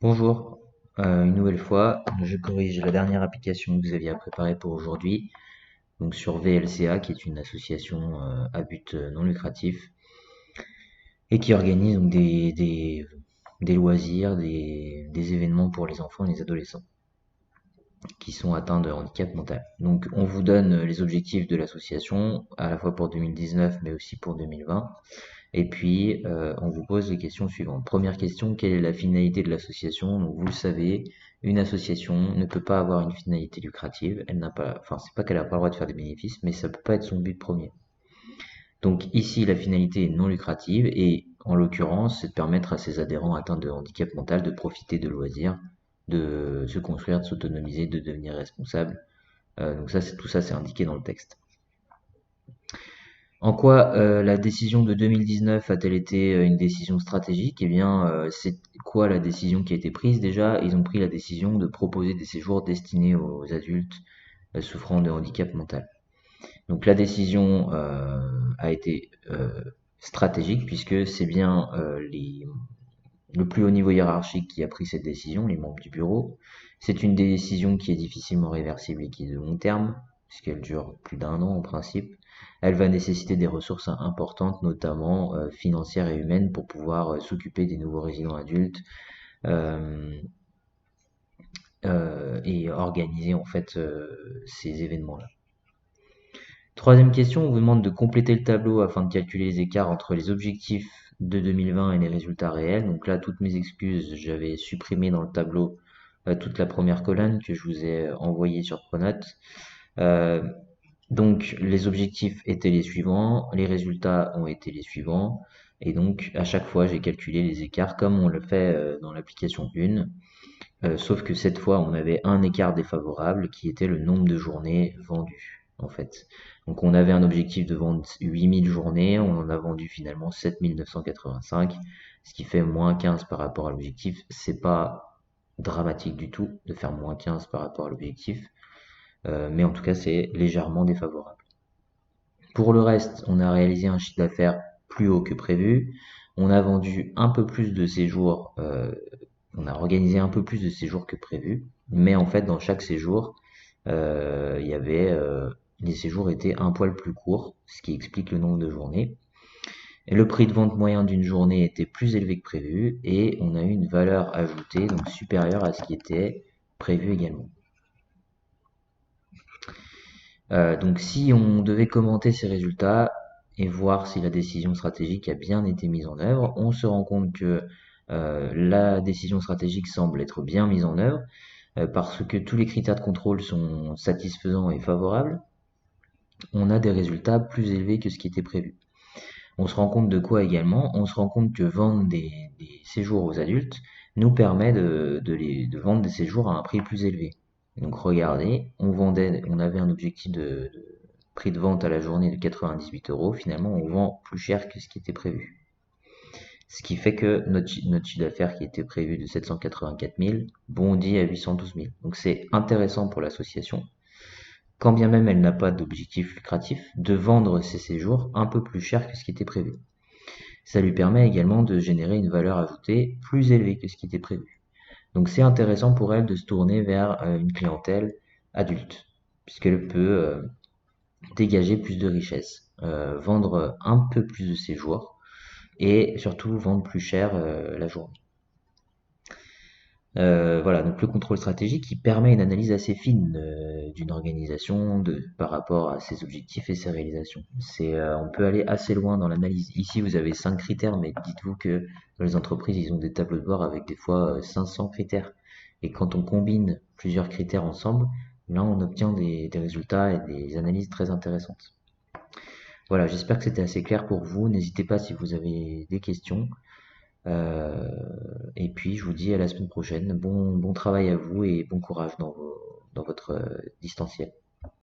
Bonjour, une nouvelle fois, je corrige la dernière application que vous aviez à préparer pour aujourd'hui, donc sur VLCA, qui est une association à but non lucratif et qui organise donc des loisirs, des événements pour les enfants et les adolescents qui sont atteints de handicap mental. Donc on vous donne les objectifs de l'association, à la fois pour 2019 mais aussi pour 2020. Et puis, on vous pose les questions suivantes. Première question, quelle est la finalité de l'association? Donc, vous le savez, une association ne peut pas avoir une finalité lucrative. Elle n'a pas, enfin, c'est pas qu'elle n'a pas le droit de faire des bénéfices, mais ça peut pas être son but premier. Donc, ici, la finalité est non lucrative et, en l'occurrence, c'est de permettre à ses adhérents atteints de handicap mental de profiter de loisirs, de se construire, de s'autonomiser, de devenir responsable. Donc ça, tout ça, c'est indiqué dans le texte. En quoi la décision de 2019 a-t-elle été une décision stratégique? Eh bien, c'est quoi la décision qui a été prise? Déjà, ils ont pris la décision de proposer des séjours destinés aux adultes souffrant de handicap mental. Donc la décision a été stratégique puisque c'est bien le plus haut niveau hiérarchique qui a pris cette décision, les membres du bureau. C'est une décision qui est difficilement réversible et qui est de long terme, puisqu'elle dure plus d'1 an en principe. Elle va nécessiter des ressources importantes, notamment financières et humaines, pour pouvoir s'occuper des nouveaux résidents adultes euh, et organiser en fait ces événements-là. Troisième question, on vous demande de compléter le tableau afin de calculer les écarts entre les objectifs de 2020 et les résultats réels. Donc là, toutes mes excuses, j'avais supprimé dans le tableau toute la première colonne que je vous ai envoyée sur Pronote. Euh, donc les objectifs étaient les suivants, les résultats ont été les suivants, et donc à chaque fois j'ai calculé les écarts comme on le fait dans l'application 1, sauf que cette fois on avait un écart défavorable qui était le nombre de journées vendues en fait. Donc on avait un objectif de vendre 8000 journées, on en a vendu finalement 7985, ce qui fait moins 15 par rapport à l'objectif. C'est pas dramatique du tout de faire moins 15 par rapport à l'objectif, mais en tout cas c'est légèrement défavorable. Pour le reste, on a réalisé un chiffre d'affaires plus haut que prévu. On a vendu un peu plus de séjours, on a organisé un peu plus de séjours que prévu, mais en fait, dans chaque séjour, il y avait, les séjours étaient un poil plus courts, ce qui explique le nombre de journées. Et le prix de vente moyen d'une journée était plus élevé que prévu, et on a eu une valeur ajoutée, donc supérieure à ce qui était prévu également. Donc si on devait commenter ces résultats et voir si la décision stratégique a bien été mise en œuvre, on se rend compte que la décision stratégique semble être bien mise en œuvre parce que tous les critères de contrôle sont satisfaisants et favorables. On a des résultats plus élevés que ce qui était prévu. On se rend compte de quoi également? On se rend compte que vendre des séjours aux adultes nous permet de vendre des séjours à un prix plus élevé. Donc regardez, on avait un objectif de prix de vente à la journée de 98 euros. Finalement, on vend plus cher que ce qui était prévu. Ce qui fait que notre chiffre d'affaires qui était prévu de 784 000 bondit à 812 000. Donc c'est intéressant pour l'association, quand bien même elle n'a pas d'objectif lucratif, de vendre ses séjours un peu plus cher que ce qui était prévu. Ça lui permet également de générer une valeur ajoutée plus élevée que ce qui était prévu. Donc c'est intéressant pour elle de se tourner vers une clientèle adulte, puisqu'elle peut dégager plus de richesse, vendre un peu plus de séjours et surtout vendre plus cher la journée. Voilà, donc le contrôle stratégique qui permet une analyse assez fine d'une organisation par rapport à ses objectifs et ses réalisations. On peut aller assez loin dans l'analyse. Ici, vous avez 5 critères, mais dites-vous que dans les entreprises, ils ont des tableaux de bord avec des fois 500 critères. Et quand on combine plusieurs critères ensemble, là, on obtient des résultats et des analyses très intéressantes. Voilà, j'espère que c'était assez clair pour vous. N'hésitez pas si vous avez des questions. Euh, et puis, je vous dis à la semaine prochaine. Bon travail à vous et bon courage dans votre distanciel.